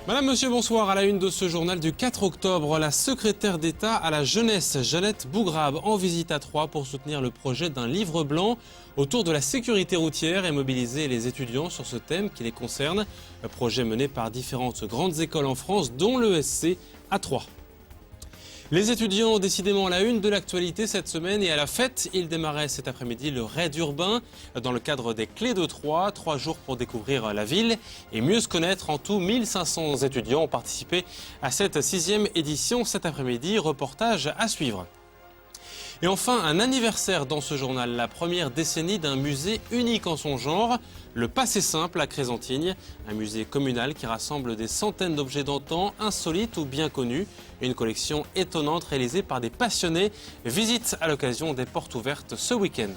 Madame, monsieur, bonsoir. À la une de ce journal du 4 octobre, la secrétaire d'État à la jeunesse, Jeannette Bougrabe, en visite à Troyes pour soutenir le projet d'un livre blanc autour de la sécurité routière et mobiliser les étudiants sur ce thème qui les concerne. Un projet mené par différentes grandes écoles en France, dont l'ESC à Troyes. Les étudiants ont décidément la une de l'actualité cette semaine et à la fête, il démarrait cet après-midi le raid urbain dans le cadre des Clés de Troyes. 3 jours pour découvrir la ville et mieux se connaître. En tout, 1500 étudiants ont participé à cette 6e édition cet après-midi. Reportage à suivre. Et enfin, un anniversaire dans ce journal, la première décennie d'un musée unique en son genre, le Passé Simple à Crésantigne, un musée communal qui rassemble des centaines d'objets d'antan, insolites ou bien connus. Une collection étonnante réalisée par des passionnés. Visite à l'occasion des portes ouvertes ce week-end.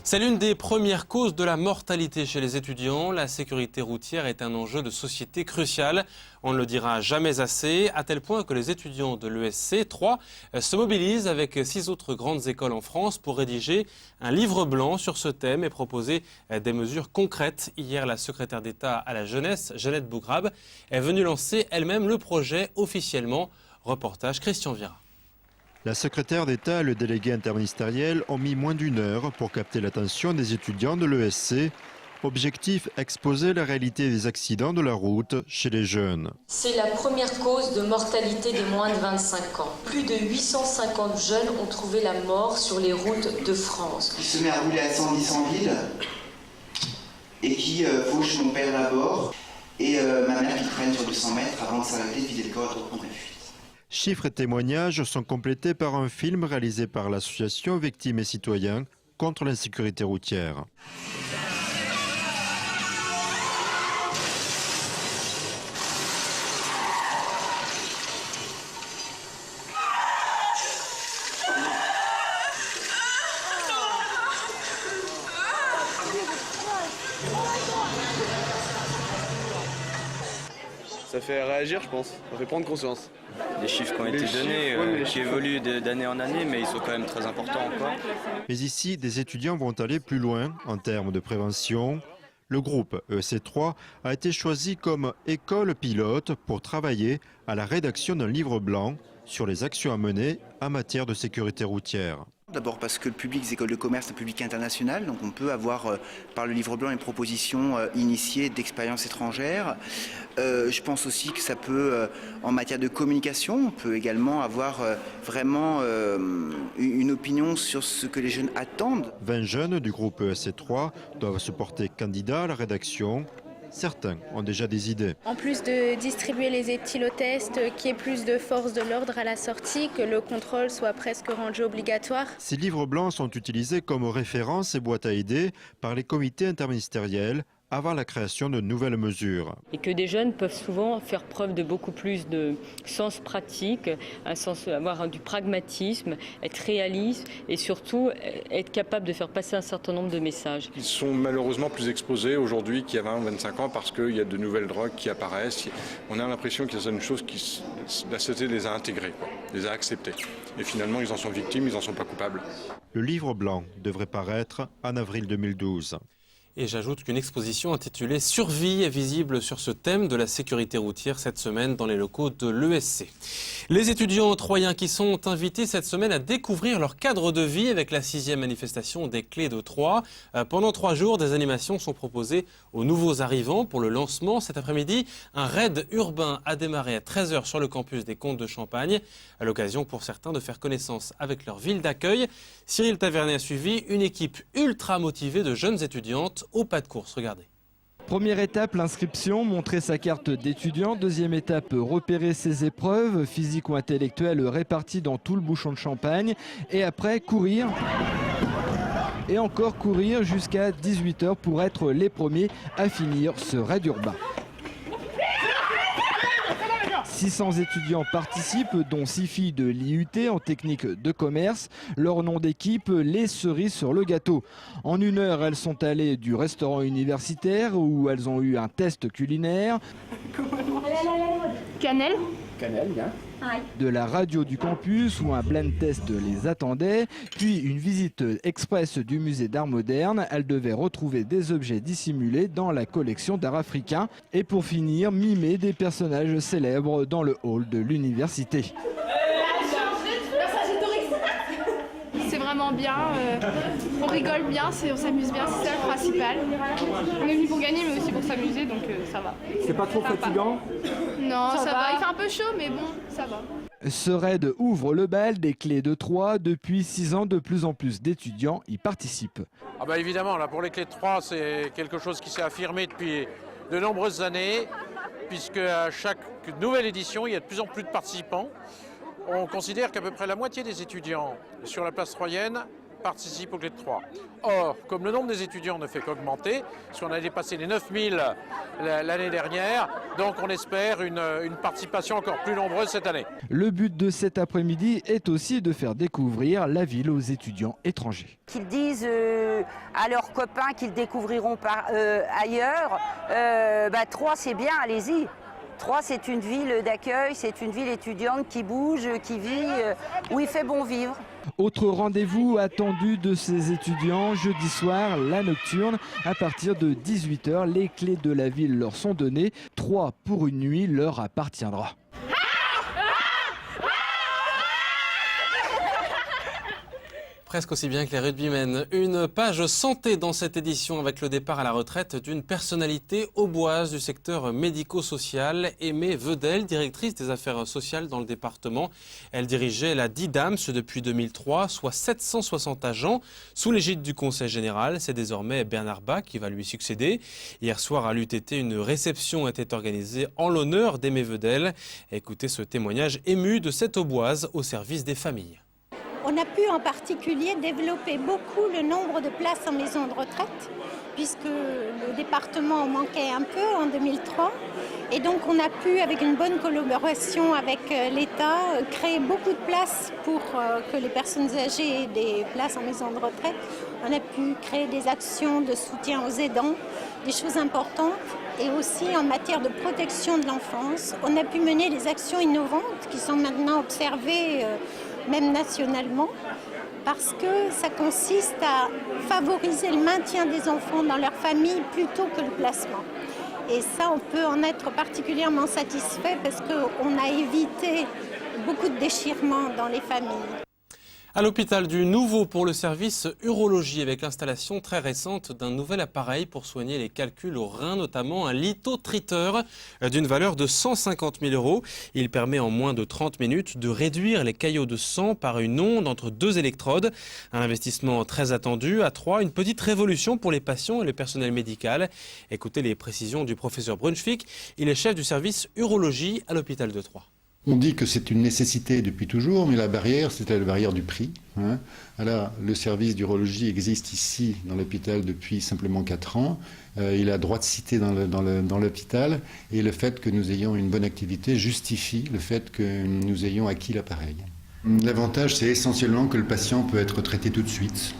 C'est l'une des premières causes de la mortalité chez les étudiants. La sécurité routière est un enjeu de société crucial. On ne le dira jamais assez, à tel point que les étudiants de l'ESC 3 se mobilisent avec 6 autres grandes écoles en France pour rédiger un livre blanc sur ce thème et proposer des mesures concrètes. Hier, la secrétaire d'État à la jeunesse, Jeannette Bougrabe, est venue lancer elle-même le projet officiellement. Reportage Christian Vira. La secrétaire d'État et le délégué interministériel ont mis moins d'1 heure pour capter l'attention des étudiants de l'ESC. Objectif, exposer la réalité des accidents de la route chez les jeunes. C'est la première cause de mortalité des moins de 25 ans. Plus de 850 jeunes ont trouvé la mort sur les routes de France. Qui se met à rouler à 110 en ville et qui fauche mon père d'abord et ma mère qui traîne sur 200 mètres avant de s'arrêter, de vider le corps et de reprendre la fuite. Chiffres et témoignages sont complétés par un film réalisé par l'association Victimes et Citoyens contre l'insécurité routière. Ça fait réagir, je pense. Ça fait prendre conscience. Les chiffres qui ont été donnés, qui évoluent d'année en année, mais ils sont quand même très importants encore. Mais ici, des étudiants vont aller plus loin en termes de prévention. Le groupe ESC3 a été choisi comme école pilote pour travailler à la rédaction d'un livre blanc sur les actions à mener en matière de sécurité routière. D'abord parce que le public des écoles de commerce est un public international, donc on peut avoir par le livre blanc une proposition initiée d'expériences étrangères. Je pense aussi que ça peut, en matière de communication, on peut également avoir vraiment une opinion sur ce que les jeunes attendent. 20 jeunes du groupe ESC3 doivent se porter candidats à la rédaction. Certains ont déjà des idées. En plus de distribuer les éthylotests, qu'il y ait plus de force de l'ordre à la sortie, que le contrôle soit presque rendu obligatoire. Ces livres blancs sont utilisés comme référence et boîte à idées par les comités interministériels avant la création de nouvelles mesures. Et que des jeunes peuvent souvent faire preuve de beaucoup plus de sens pratique, avoir du pragmatisme, être réaliste et surtout être capable de faire passer un certain nombre de messages. Ils sont malheureusement plus exposés aujourd'hui qu'il y a 20 ou 25 ans parce qu'il y a de nouvelles drogues qui apparaissent. On a l'impression qu'il y a une chose qui la société les a intégrées, les a acceptées. Et finalement, ils en sont victimes, ils n'en sont pas coupables. Le livre blanc devrait paraître en avril 2012. Et j'ajoute qu'une exposition intitulée Survie est visible sur ce thème de la sécurité routière cette semaine dans les locaux de l'ESC. Les étudiants troyens qui sont invités cette semaine à découvrir leur cadre de vie avec la 6e manifestation des Clés de Troyes. Pendant 3 jours, des animations sont proposées aux nouveaux arrivants pour le lancement. Cet après-midi, un raid urbain a démarré à 13 h sur le campus des Comtes de Champagne. À l'occasion pour certains de faire connaissance avec leur ville d'accueil. Cyril Tavernet a suivi une équipe ultra motivée de jeunes étudiantes au pas de course. Regardez. Première étape, l'inscription, montrer sa carte d'étudiant. Deuxième étape, repérer ses épreuves, physiques ou intellectuelles réparties dans tout le bouchon de Champagne. Et après, courir. Et encore courir jusqu'à 18 h pour être les premiers à finir ce raid urbain. 600 étudiants participent, dont 6 filles de l'IUT en technique de commerce. Leur nom d'équipe, les cerises sur le gâteau. En 1 heure, elles sont allées du restaurant universitaire où elles ont eu un test culinaire. Cannelle, De la radio du campus où un blind test les attendait, puis une visite express du musée d'art moderne. Elle devait retrouver des objets dissimulés dans la collection d'art africain et pour finir, mimer des personnages célèbres dans le hall de l'université. C'est vraiment bien, on rigole bien, on s'amuse bien, c'est ça le principal. On est venu pour gagner mais aussi pour s'amuser, donc ça va. C'est pas trop fatigant ? Non, ça va, il fait un peu chaud mais bon, ça va. Ce raid ouvre le bal des clés de Troyes. Depuis 6 ans, de plus en plus d'étudiants y participent. Ah bah évidemment, là, pour les clés de Troyes, c'est quelque chose qui s'est affirmé depuis de nombreuses années, puisque à chaque nouvelle édition, il y a de plus en plus de participants. On considère qu'à peu près la moitié des étudiants sur la place troyenne participent aux clés de Troyes. Or, comme le nombre des étudiants ne fait qu'augmenter, parce qu'on a dépassé les 9000 l'année dernière, donc on espère une participation encore plus nombreuse cette année. Le but de cet après-midi est aussi de faire découvrir la ville aux étudiants étrangers. Qu'ils disent à leurs copains qu'ils découvriront ailleurs, Troyes c'est bien, allez-y. Troyes, c'est une ville d'accueil, c'est une ville étudiante qui bouge, qui vit, où il fait bon vivre. Autre rendez-vous attendu de ces étudiants, jeudi soir, la nocturne. À partir de 18h, les clés de la ville leur sont données. Troyes pour une nuit leur appartiendra. Presque aussi bien que les rugbymen. Une page santé dans cette édition avec le départ à la retraite d'une personnalité auboise du secteur médico-social, Aimée Vedel, directrice des affaires sociales dans le département. Elle dirigeait la DIDAMS depuis 2003, soit 760 agents sous l'égide du Conseil général. C'est désormais Bernard Bach qui va lui succéder. Hier soir à l'UTT, une réception était organisée en l'honneur d'Aimée Vedel. Écoutez ce témoignage ému de cette auboise au service des familles. On a pu en particulier développer beaucoup le nombre de places en maison de retraite, puisque le département en manquait un peu en 2003. Et donc on a pu, avec une bonne collaboration avec l'État, créer beaucoup de places pour que les personnes âgées aient des places en maison de retraite. On a pu créer des actions de soutien aux aidants, des choses importantes. Et aussi en matière de protection de l'enfance, on a pu mener des actions innovantes qui sont maintenant observées même nationalement, parce que ça consiste à favoriser le maintien des enfants dans leur famille plutôt que le placement. Et ça, on peut en être particulièrement satisfait parce qu'on a évité beaucoup de déchirements dans les familles. À l'hôpital du Nouveau pour le service urologie avec l'installation très récente d'un nouvel appareil pour soigner les calculs au rein, notamment un lithotriteur d'une valeur de 150 000 €. Il permet en moins de 30 minutes de réduire les caillots de sang par une onde entre 2 électrodes. Un investissement très attendu. À Troyes, une petite révolution pour les patients et le personnel médical. Écoutez les précisions du professeur Brunschvik. Il est chef du service urologie à l'hôpital de Troyes. On dit que c'est une nécessité depuis toujours, mais la barrière, c'était la barrière du prix. Alors, le service d'urologie existe ici, dans l'hôpital, depuis simplement 4 ans. Il a droit de cité dans l'hôpital. Et le fait que nous ayons une bonne activité justifie le fait que nous ayons acquis l'appareil. L'avantage, c'est essentiellement que le patient peut être traité tout de suite.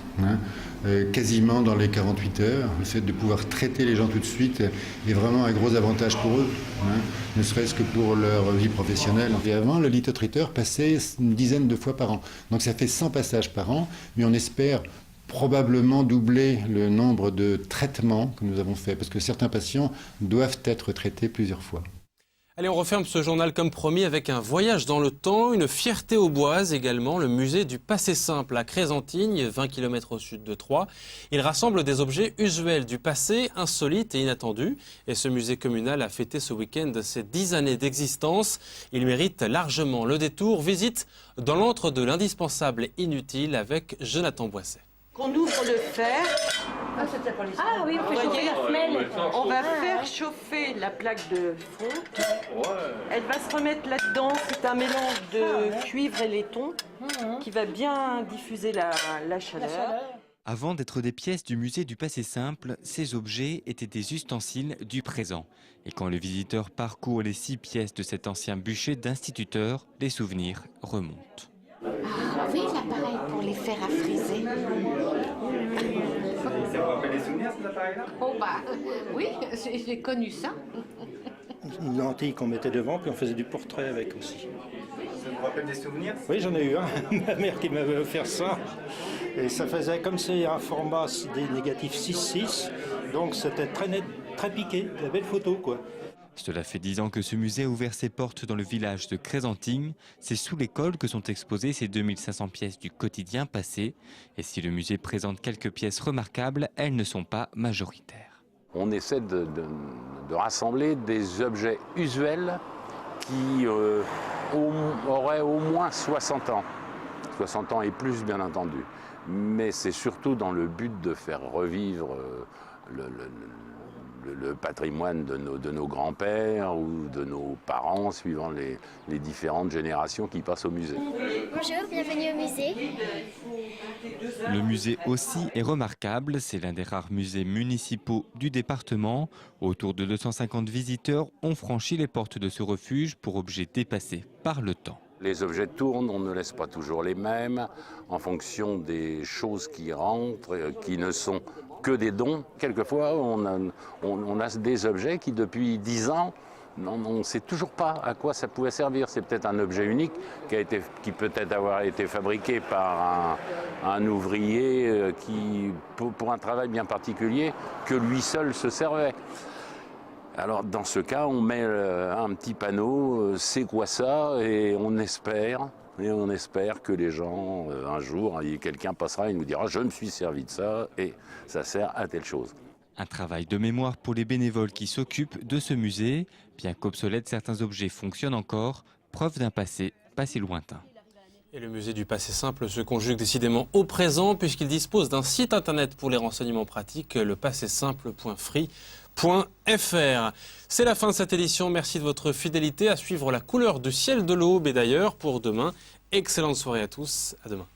Quasiment dans les 48 heures. Le fait de pouvoir traiter les gens tout de suite est vraiment un gros avantage pour eux, ne serait-ce que pour leur vie professionnelle. Et avant, le lithotriteur passait une dizaine de fois par an. Donc ça fait 100 passages par an, mais on espère probablement doubler le nombre de traitements que nous avons faits, parce que certains patients doivent être traités plusieurs fois. Allez, on referme ce journal comme promis avec un voyage dans le temps, une fierté auboise également, le musée du passé simple à Crésantigne, 20 km au sud de Troyes. Il rassemble des objets usuels du passé, insolites et inattendus. Et ce musée communal a fêté ce week-end ses 10 années d'existence. Il mérite largement le détour. Visite dans l'antre de l'indispensable et inutile avec Jonathan Boisset. Qu'on ouvre le fer. Ah oui, on peut chauffer la semelle. On va faire chauffer la plaque de fonte. Elle va se remettre là-dedans. C'est un mélange de cuivre et laiton qui va bien diffuser la chaleur. Avant d'être des pièces du musée du passé simple, ces objets étaient des ustensiles du présent. Et quand le visiteur parcourt les 6 pièces de cet ancien bûcher d'instituteur, les souvenirs remontent. Ah oui, l'appareil pour les fers à friser. Ça vous rappelle des souvenirs, cet appareil-là ? Oh bah oui, j'ai connu ça. une lentille qu'on mettait devant, puis on faisait du portrait avec aussi. Ça vous rappelle des souvenirs? Oui, j'en ai eu un. Ma mère qui m'avait offert ça. Et ça faisait, comme c'est un format des négatifs 6:6, donc c'était très net, très piqué, de belles photos, quoi. Cela fait 10 ans que ce musée a ouvert ses portes dans le village de Crézantignes. C'est sous l'école que sont exposées ces 2500 pièces du quotidien passé. Et si le musée présente quelques pièces remarquables, elles ne sont pas majoritaires. On essaie de rassembler des objets usuels qui auraient au moins 60 ans. 60 ans et plus, bien entendu. Mais c'est surtout dans le but de faire revivre le patrimoine de nos grands-pères ou de nos parents, suivant les différentes générations qui passent au musée. Bonjour, bienvenue au musée. Le musée aussi est remarquable. C'est l'un des rares musées municipaux du département. Autour de 250 visiteurs ont franchi les portes de ce refuge pour objets dépassés par le temps. Les objets tournent, on ne laisse pas toujours les mêmes en fonction des choses qui rentrent, qui ne sont que des dons. Quelquefois, on a des objets qui, depuis 10 ans, on ne sait toujours pas à quoi ça pouvait servir. C'est peut-être un objet unique qui peut-être avoir été fabriqué par un ouvrier pour un travail bien particulier, que lui seul se servait. Alors dans ce cas, on met un petit panneau, c'est quoi ça, et on espère que les gens, un jour, quelqu'un passera et nous dira « je me suis servi de ça et ça sert à telle chose ». Un travail de mémoire pour les bénévoles qui s'occupent de ce musée. Bien qu'obsolètes, certains objets fonctionnent encore, preuve d'un passé pas si lointain. Et le musée du passé simple se conjugue décidément au présent puisqu'il dispose d'un site internet pour les renseignements pratiques, lepassésimple.free.fr. C'est la fin de cette édition. Merci de votre fidélité. À suivre la couleur du ciel de l'aube. Et d'ailleurs, pour demain, excellente soirée à tous. À demain.